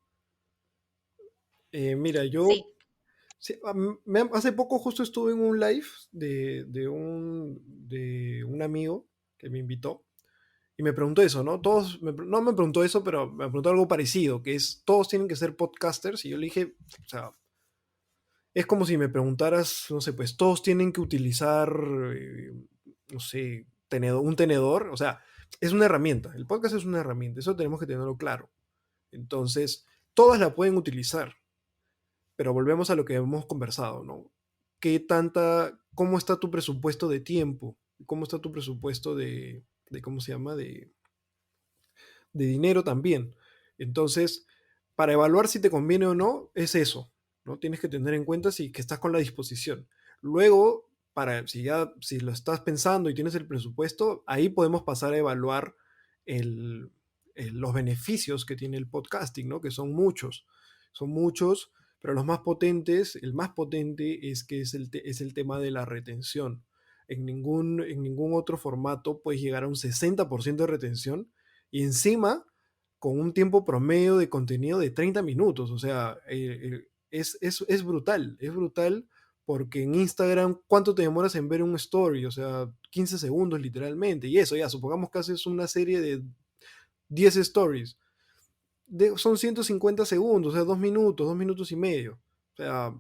Mira, yo Sí. sí, hace poco justo estuve en un live de un amigo que me invitó y me preguntó eso, ¿no? No me preguntó eso, pero me preguntó algo parecido, que es, todos tienen que ser podcasters y yo le dije, o sea, es como si me preguntaras, no sé, pues todos tienen que utilizar, no sé, un tenedor, o sea, es una herramienta, el podcast es una herramienta, eso tenemos que tenerlo claro. Entonces, todas la pueden utilizar, pero volvemos a lo que hemos conversado, ¿no? ¿Cómo está tu presupuesto de tiempo? ¿Cómo está tu presupuesto ¿cómo se llama? De dinero también. Entonces, para evaluar si te conviene o no, es eso, ¿no? Tienes que tener en cuenta que estás con la disposición. Luego, si lo estás pensando y tienes el presupuesto, ahí podemos pasar a evaluar el- los beneficios que tiene el podcasting, ¿no? Que son muchos, pero el más potente es que es el tema de la retención. En ningún otro formato puedes llegar a un 60% de retención y encima con un tiempo promedio de contenido de 30 minutos. O sea, es brutal porque en Instagram, ¿cuánto te demoras en ver un story? O sea, 15 segundos literalmente. Y eso, ya, supongamos que haces una serie de 10 stories. Son 150 segundos, o sea, 2 minutos, 2 minutos y medio. O sea,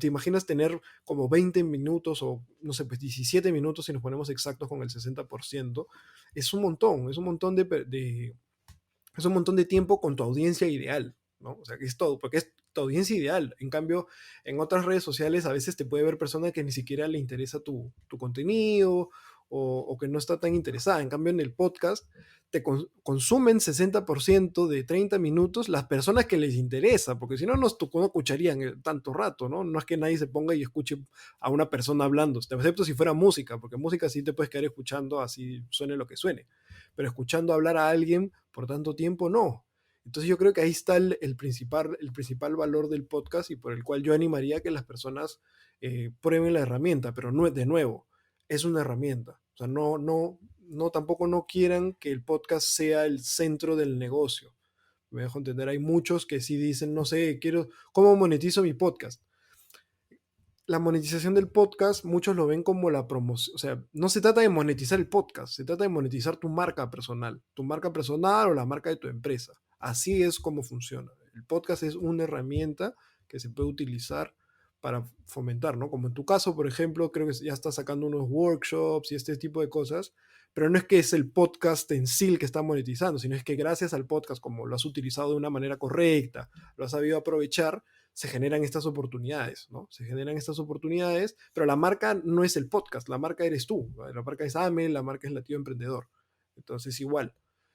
¿te imaginas tener como 20 minutos o, no sé, pues 17 minutos si nos ponemos exactos con el 60%? Es un montón de tiempo con tu audiencia ideal, ¿no? O sea, que es todo, porque es tu audiencia ideal. En cambio, en otras redes sociales a veces te puede ver personas que ni siquiera le interesa tu contenido o que no está tan interesada. En cambio, en el podcast te consumen 60% de 30 minutos las personas que les interesa, porque si no, no escucharían tanto rato, ¿no? No es que nadie se ponga y escuche a una persona hablando, excepto si fuera música, porque música sí te puedes quedar escuchando así suene lo que suene, pero escuchando hablar a alguien por tanto tiempo, no. Entonces yo creo que ahí está el principal valor del podcast y por el cual yo animaría a que las personas prueben la herramienta, pero no, de nuevo, es una herramienta. O sea, tampoco no quieran que el podcast sea el centro del negocio. Me dejo entender, hay muchos que sí dicen, no sé, ¿cómo monetizo mi podcast? La monetización del podcast, muchos lo ven como la promoción, o sea, no se trata de monetizar el podcast, se trata de monetizar tu marca personal o la marca de tu empresa. Así es como funciona. El podcast es una herramienta que se puede utilizar para fomentar, ¿no? Como en tu caso, por ejemplo, creo que ya estás sacando unos workshops y este tipo de cosas, pero no es que es el podcast en sí el que está monetizando, sino es que gracias al podcast, como lo has utilizado de una manera correcta, lo has sabido aprovechar, se generan estas oportunidades, ¿no? Se generan estas oportunidades, pero la marca no es el podcast, la marca eres tú, la marca es Amel, la marca es Latido Emprendedor. Entonces, igual,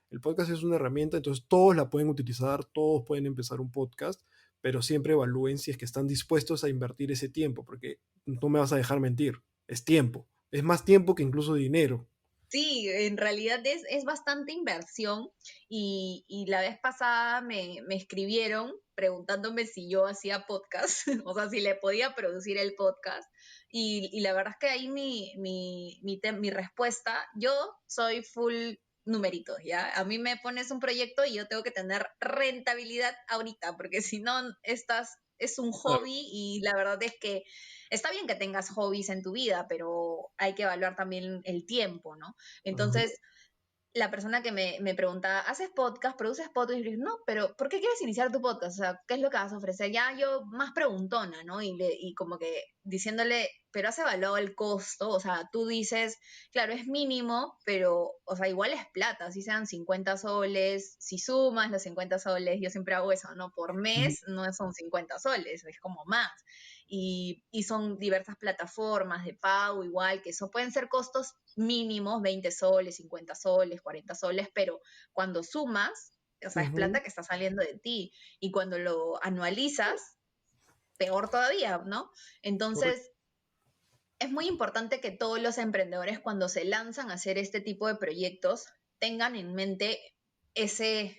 el podcast es una herramienta, entonces todos la pueden utilizar, todos pueden empezar un podcast, pero siempre evalúen si es que están dispuestos a invertir ese tiempo, porque no me vas a dejar mentir, es tiempo, es más tiempo que incluso dinero. Sí, en realidad es bastante inversión y la vez pasada me escribieron preguntándome si yo hacía podcast, o sea, si le podía producir el podcast y la verdad es que ahí mi respuesta, yo soy full numeritos, ¿ya? A mí me pones un proyecto y yo tengo que tener rentabilidad ahorita, porque si no, es un Claro. hobby y la verdad es que está bien que tengas hobbies en tu vida, pero hay que evaluar también el tiempo, ¿no? Ujú. Entonces, la persona que me preguntaba, ¿haces podcast? ¿Produces podcast? Y yo dije, no, pero ¿por qué quieres iniciar tu podcast? O sea, ¿qué es lo que vas a ofrecer? Ya yo más preguntona, ¿no? Y como que diciéndole, pero has evaluado el costo, o sea, tú dices, claro, es mínimo, pero, o sea, igual es plata, si sean 50 soles, si sumas los 50 soles, yo siempre hago eso, ¿no? Por Ujú. mes no son 50 soles, es como más. Y son diversas plataformas de pago, igual, que eso pueden ser costos mínimos, 20 soles, 50 soles, 40 soles, pero cuando sumas, o sea, es Ujú. plata que está saliendo de ti. Y cuando lo anualizas, peor todavía, ¿no? Correcto. Entonces, es muy importante que todos los emprendedores cuando se lanzan a hacer este tipo de proyectos tengan en mente ese,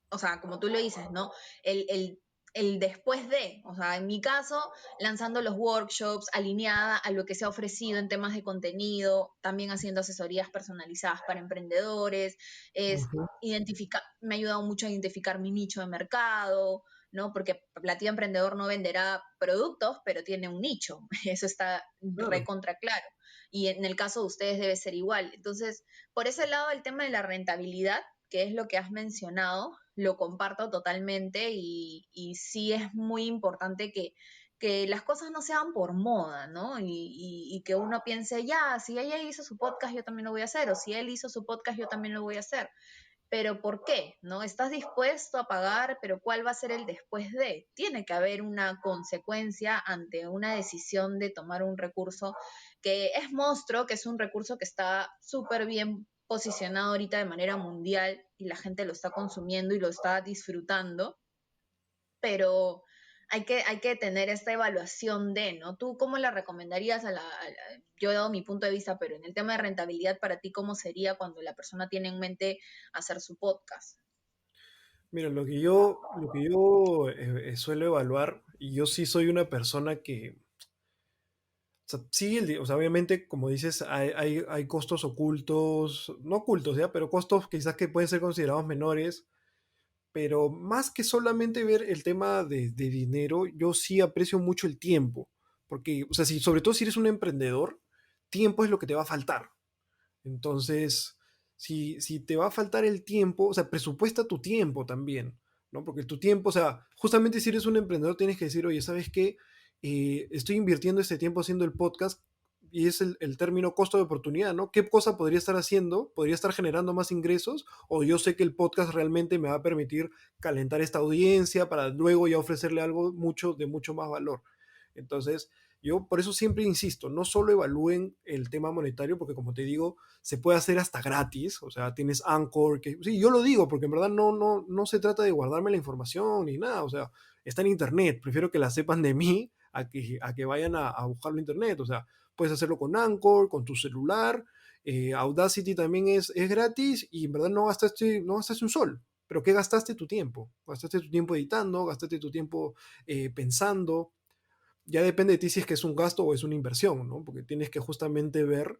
o sea, como tú lo dices, ¿no? El después de, o sea, en mi caso, lanzando los workshops, alineada a lo que se ha ofrecido en temas de contenido, también haciendo asesorías personalizadas para emprendedores, es Ujú. identificar, me ha ayudado mucho a identificar mi nicho de mercado, ¿no? Porque Platillo Emprendedor no venderá productos, pero tiene un nicho, eso está Claro. recontra claro. Y en el caso de ustedes debe ser igual. Entonces, por ese lado, el tema de la rentabilidad, que es lo que has mencionado, lo comparto totalmente y sí es muy importante que las cosas no sean por moda, ¿no? Y que uno piense, ya, si ella hizo su podcast, yo también lo voy a hacer, o si él hizo su podcast, yo también lo voy a hacer, pero ¿por qué? ¿No? ¿Estás dispuesto a pagar? Pero ¿cuál va a ser el después de? Tiene que haber una consecuencia ante una decisión de tomar un recurso que es monstruo, que es un recurso que está súper bien posicionado ahorita de manera mundial y la gente lo está consumiendo y lo está disfrutando, pero hay que tener esta evaluación de, ¿no? ¿Tú cómo la recomendarías yo he dado mi punto de vista, pero en el tema de rentabilidad para ti, ¿cómo sería cuando la persona tiene en mente hacer su podcast? Mira, lo que yo suelo evaluar, y yo sí soy una persona que, o sea, sí, o sea, obviamente, como dices, hay costos ocultos, no ocultos, ¿ya? Pero costos quizás que pueden ser considerados menores, pero más que solamente ver el tema de dinero, yo sí aprecio mucho el tiempo, porque, o sea, sobre todo si eres un emprendedor, tiempo es lo que te va a faltar. Entonces, si te va a faltar el tiempo, o sea, presupuesta tu tiempo también, ¿no? Porque tu tiempo, o sea, justamente si eres un emprendedor tienes que decir, oye, ¿sabes qué? Estoy invirtiendo este tiempo haciendo el podcast y es el término costo de oportunidad, ¿no? ¿Qué cosa podría estar haciendo? ¿Podría estar generando más ingresos? O yo sé que el podcast realmente me va a permitir calentar esta audiencia para luego ya ofrecerle algo de mucho más valor. Entonces, yo por eso siempre insisto, no solo evalúen el tema monetario, porque como te digo, se puede hacer hasta gratis, o sea, tienes Anchor, que sí, yo lo digo, porque en verdad no se trata de guardarme la información ni nada, o sea, está en internet, prefiero que la sepan de mí a que vayan a buscarlo en internet, o sea, puedes hacerlo con Anchor, con tu celular, Audacity también es gratis y en verdad no gastaste un sol. Pero ¿qué gastaste tu tiempo? Gastaste tu tiempo editando, gastaste tu tiempo pensando, ya depende de ti si es que es un gasto o es una inversión, ¿no? Porque tienes que justamente ver,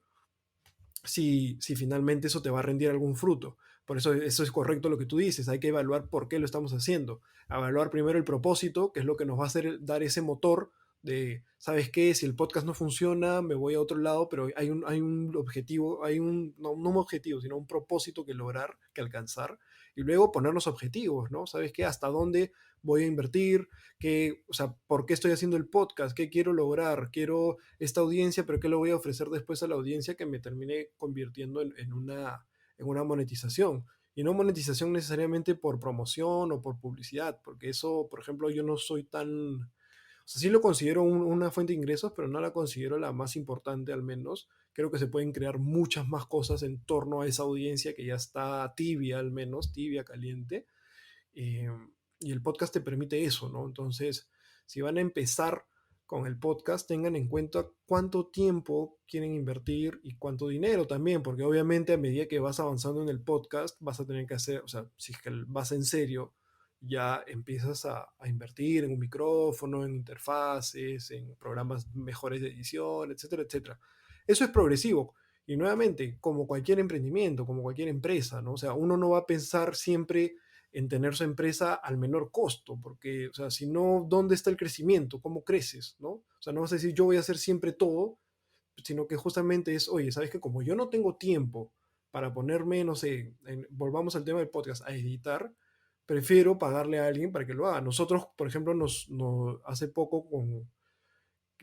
si finalmente eso te va a rendir algún fruto. Por eso es correcto lo que tú dices, hay que evaluar por qué lo estamos haciendo. Evaluar primero el propósito, que es lo que nos va a hacer dar ese motor de, ¿sabes qué? Si el podcast no funciona, me voy a otro lado, pero hay un objetivo, no un objetivo, sino un propósito que lograr, que alcanzar. Y luego ponernos objetivos, ¿no? ¿Sabes qué? ¿Hasta dónde voy a invertir? O sea, ¿por qué estoy haciendo el podcast? ¿Qué quiero lograr? Quiero esta audiencia, pero ¿qué le voy a ofrecer después a la audiencia que me termine convirtiendo en una monetización? Y no monetización necesariamente por promoción o por publicidad, porque eso, por ejemplo, yo no soy tan... O sea, sí lo considero una fuente de ingresos, pero no la considero la más importante al menos. Creo que se pueden crear muchas más cosas en torno a esa audiencia que ya está tibia al menos, tibia, caliente. eh, y el podcast te permite eso, ¿no? Entonces, si van a empezar con el podcast, tengan en cuenta cuánto tiempo quieren invertir y cuánto dinero también, porque obviamente a medida que vas avanzando en el podcast, vas a tener que hacer, o sea, si es que vas en serio, ya empiezas a invertir en un micrófono, en interfaces, en programas mejores de edición, etcétera, etcétera. Eso es progresivo. Y nuevamente, como cualquier emprendimiento, como cualquier empresa, ¿no? O sea, uno no va a pensar siempre en tener su empresa al menor costo, porque, o sea, si no, ¿dónde está el crecimiento? ¿Cómo creces? ¿No? O sea, no vas a decir yo voy a hacer siempre todo, sino que justamente es, oye, ¿sabes qué? Como yo no tengo tiempo para ponerme, no sé, volvamos al tema del podcast, a editar, prefiero pagarle a alguien para que lo haga. Nosotros, por ejemplo, hace poco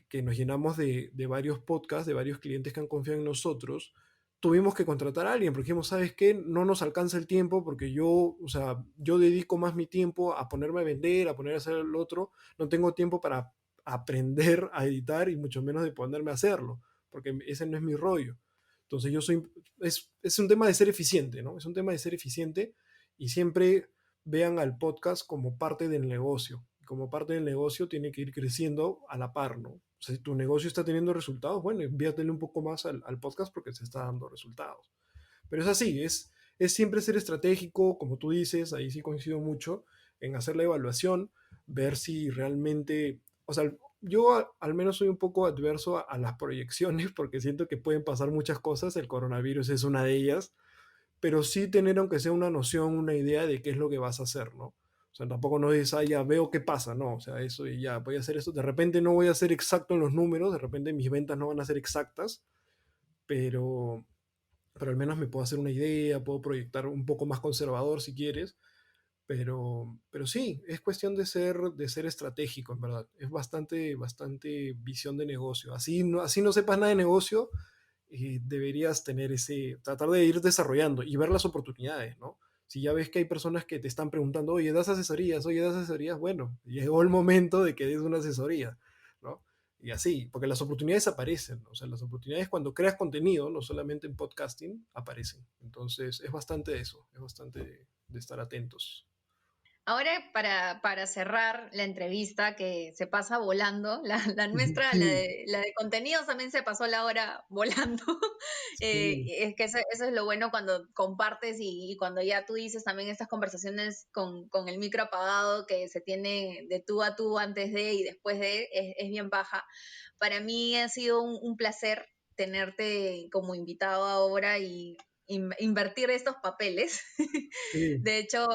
que nos llenamos de varios podcasts, de varios clientes que han confiado en nosotros, tuvimos que contratar a alguien, porque dijimos, ¿sabes qué? No nos alcanza el tiempo porque yo, o sea, yo dedico más mi tiempo a ponerme a vender, a poner a hacer el otro, no tengo tiempo para aprender a editar y mucho menos de ponerme a hacerlo, porque ese no es mi rollo. Entonces es un tema de ser eficiente, ¿no? Es un tema de ser eficiente y siempre vean al podcast como parte del negocio. Como parte del negocio tiene que ir creciendo a la par, ¿no? O sea, si tu negocio está teniendo resultados, bueno, inviértele un poco más al podcast porque se está dando resultados. Pero es así, es siempre ser estratégico, como tú dices, ahí sí coincido mucho, en hacer la evaluación, ver si realmente, o sea, yo al menos soy un poco adverso a las proyecciones porque siento que pueden pasar muchas cosas, el coronavirus es una de ellas, pero sí tener aunque sea una noción, una idea de qué es lo que vas a hacer, ¿no? O sea, tampoco no dices, ah, ya veo qué pasa, no, o sea, eso y ya, voy a hacer esto, de repente no voy a ser exacto en los números, de repente mis ventas no van a ser exactas, pero, pero al menos me puedo hacer una idea, puedo proyectar un poco más conservador si quieres, pero sí, es cuestión de ser estratégico, en verdad, es bastante visión de negocio, así no sepas nada de negocio, deberías tener tratar de ir desarrollando y ver las oportunidades, ¿no? Si ya ves que hay personas que te están preguntando, oye, das asesorías, bueno, llegó el momento de que des una asesoría, ¿no? Y así, porque las oportunidades aparecen, ¿no? O sea, las oportunidades cuando creas contenido, no solamente en podcasting, aparecen. Entonces, es bastante de eso, es bastante de estar atentos. Ahora, para cerrar la entrevista, que se pasa volando, la nuestra, Sí, la de contenidos, también se pasó la hora volando. sí, Es que eso es lo bueno cuando compartes y cuando ya tú dices también estas conversaciones con el micro apagado que se tiene de tú a tú antes de y después de, es bien baja. Para mí ha sido un placer tenerte como invitado ahora y invertir estos papeles. sí. De hecho,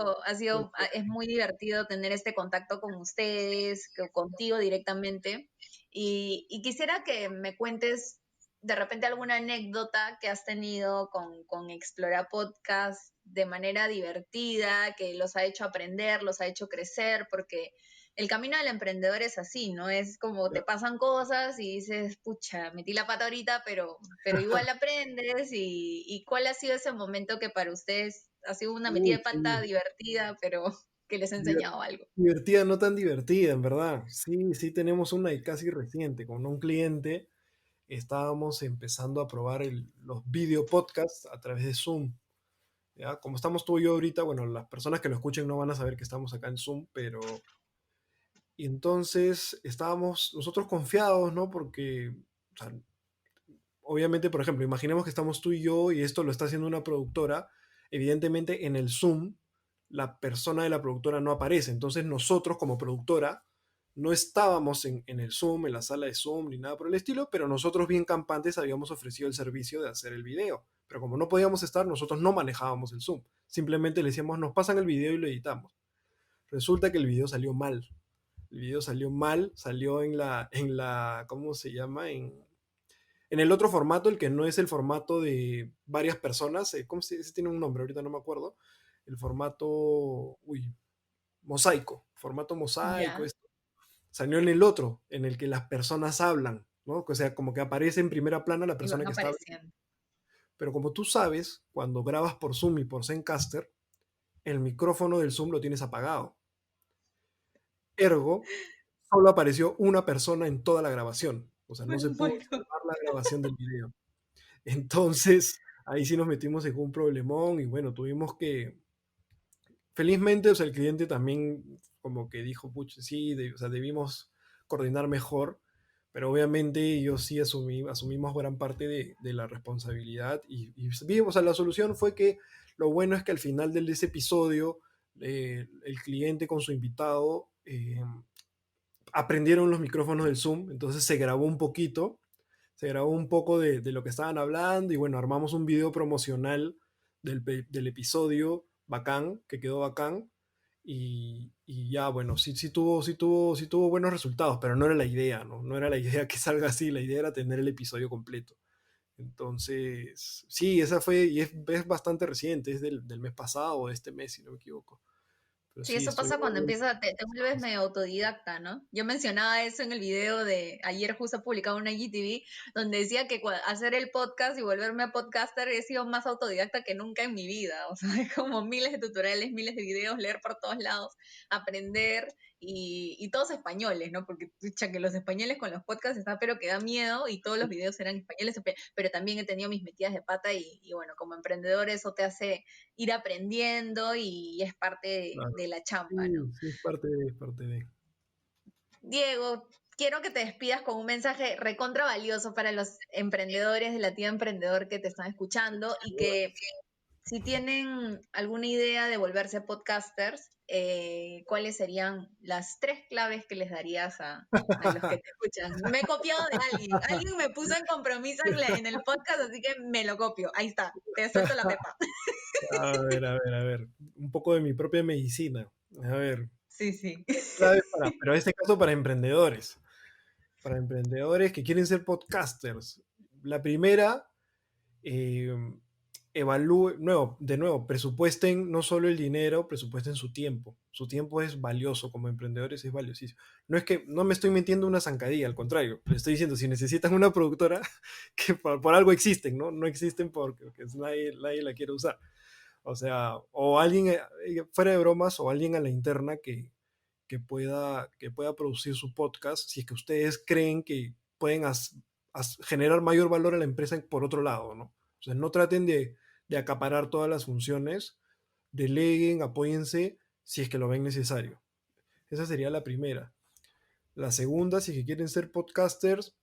es muy divertido tener este contacto con ustedes, contigo directamente. Y quisiera que me cuentes de repente alguna anécdota que has tenido con Explora Podcast de manera divertida, que los ha hecho aprender, los ha hecho crecer, porque el camino del emprendedor es así, ¿no? Es como te pasan cosas y dices, pucha, metí la pata ahorita, pero igual aprendes. Y ¿cuál ha sido ese momento que para ustedes ha sido una metida de pata Sí. divertida, pero que les ha Diver- enseñado algo? Divertida, no tan divertida, en verdad. Sí, sí tenemos una y casi reciente con un cliente. Estábamos empezando a probar los video podcasts a través de Zoom. ¿Ya? Como estamos tú y yo ahorita, bueno, las personas que lo escuchen no van a saber que estamos acá en Zoom, pero... Y entonces estábamos nosotros confiados, ¿no? Porque, o sea, obviamente, por ejemplo, imaginemos que estamos tú y yo y esto lo está haciendo una productora. Evidentemente, en el Zoom, la persona de la productora no aparece. Entonces, nosotros como productora no estábamos en el Zoom, en la sala de Zoom, ni nada por el estilo, pero nosotros bien campantes habíamos ofrecido el servicio de hacer el video. Pero como no podíamos estar, nosotros no manejábamos el Zoom. Simplemente le decíamos, nos pasan el video y lo editamos. Resulta que el video salió mal. El video salió mal, salió ¿cómo se llama? En el otro formato, el que no es el formato de varias personas, ¿cómo se ese tiene un nombre? Ahorita no me acuerdo. El formato, mosaico, formato mosaico, Ya, salió en el otro, en el que las personas hablan, ¿no? O sea, como que aparece en primera plana la y persona van que está hablando. apareciendo. Pero como tú sabes, cuando grabas por Zoom y por Zencaster, el micrófono del Zoom lo tienes apagado. Ergo, solo apareció una persona en toda la grabación. O sea, no Me se pudo muero. salvar la grabación del video. Entonces, ahí sí nos metimos en un problemón y bueno, tuvimos que, felizmente, o sea, el cliente también como que dijo, pucha, sí, o sea, debimos coordinar mejor, pero obviamente yo sí asumimos gran parte de la responsabilidad y vimos, o sea, la solución fue que lo bueno es que al final de ese episodio, el cliente con su invitado aprendieron los micrófonos del Zoom, entonces se grabó un poco de lo que estaban hablando y bueno, armamos un video promocional del episodio bacán, que quedó bacán y ya, bueno, sí tuvo buenos resultados, pero no era la idea, ¿no? No era la idea que salga así, la idea era tener el episodio completo. Entonces, sí, esa fue, y es bastante reciente, es del mes pasado o de este mes, si no me equivoco. Pero Sí, sí, eso pasa cuando estuvimos... empiezas, te vuelves medio autodidacta, ¿no? Yo mencionaba eso en el video de ayer, justo publicado en IGTV, donde decía que hacer el podcast y volverme a podcaster he sido más autodidacta que nunca en mi vida. O sea, es como miles de tutoriales, miles de videos, leer por todos lados, aprender y todos españoles, ¿no? Porque pucha, que los españoles con los podcasts está, pero que da miedo y todos los videos eran españoles, pero también he tenido mis metidas de pata y bueno, como emprendedor eso te hace ir aprendiendo y es parte de la chamba, ¿no? Sí, sí, es parte de... Diego, quiero que te despidas con un mensaje recontra valioso para los emprendedores de la tía emprendedor que te están escuchando y que si tienen alguna idea de volverse podcasters, ¿cuáles serían las 3 claves que les darías a los que te escuchan? Me he copiado de alguien. Alguien me puso en compromiso en el podcast, así que me lo copio. Ahí está, te suelto la pepa. A ver, un poco de mi propia medicina. A ver, Sí, sí. clave pero en este caso para emprendedores que quieren ser podcasters. La primera, eh, de nuevo, presupuesten no solo el dinero, presupuesten su tiempo. Su tiempo es valioso, como emprendedores es valiosísimo. No es que no me estoy metiendo una zancadilla, al contrario, le estoy diciendo, si necesitan una productora, que por algo existen, ¿no? No existen porque nadie la quiere usar. O sea, o alguien, fuera de bromas, o alguien a la interna que pueda producir su podcast, si es que ustedes creen que pueden generar mayor valor a la empresa por otro lado, ¿no? O sea, no traten de acaparar todas las funciones, deleguen, apóyense si es que lo ven necesario. Esa sería la primera. La segunda, si es que quieren ser podcasters,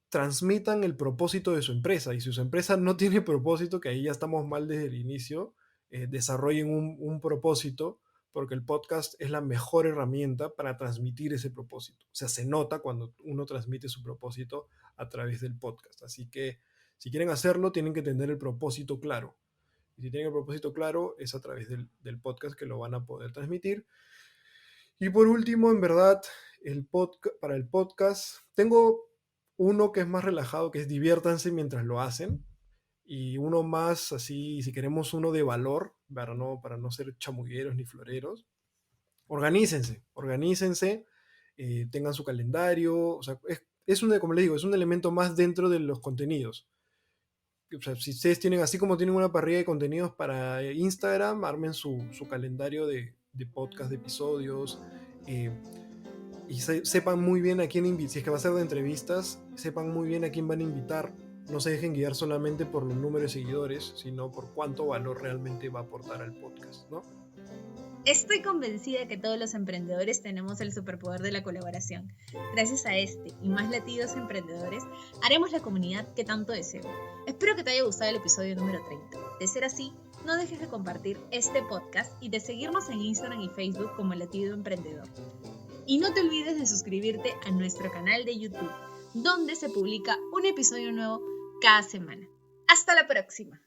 transmitan el propósito de su empresa. Y si su empresa no tiene propósito, que ahí ya estamos mal desde el inicio, desarrollen un propósito, porque el podcast es la mejor herramienta para transmitir ese propósito. O sea, se nota cuando uno transmite su propósito a través del podcast. Así que si quieren hacerlo, tienen que tener el propósito claro. Y si tienen el propósito claro, es a través del podcast que lo van a poder transmitir. Y por último, en verdad, para el podcast, tengo uno que es más relajado, que es diviértanse mientras lo hacen, y uno más así, si queremos uno de valor, para no ser chamulleros ni floreros, organícense, tengan su calendario, o sea, como les digo, es un elemento más dentro de los contenidos. O sea, si ustedes tienen, así como tienen una parrilla de contenidos para Instagram, armen su calendario de podcast, de episodios, eh, y sepan muy bien a quién invitar. Si es que va a ser de entrevistas, sepan muy bien a quién van a invitar. No se dejen guiar solamente por los números de seguidores, sino por cuánto valor realmente va a aportar al podcast, ¿no? Estoy convencida que todos los emprendedores tenemos el superpoder de la colaboración. Gracias a este y más latidos emprendedores, haremos la comunidad que tanto deseo. Espero que te haya gustado el episodio número 30. De ser así, no dejes de compartir este podcast y de seguirnos en Instagram y Facebook como Latido Emprendedor. Y no te olvides de suscribirte a nuestro canal de YouTube, donde se publica un episodio nuevo cada semana. ¡Hasta la próxima!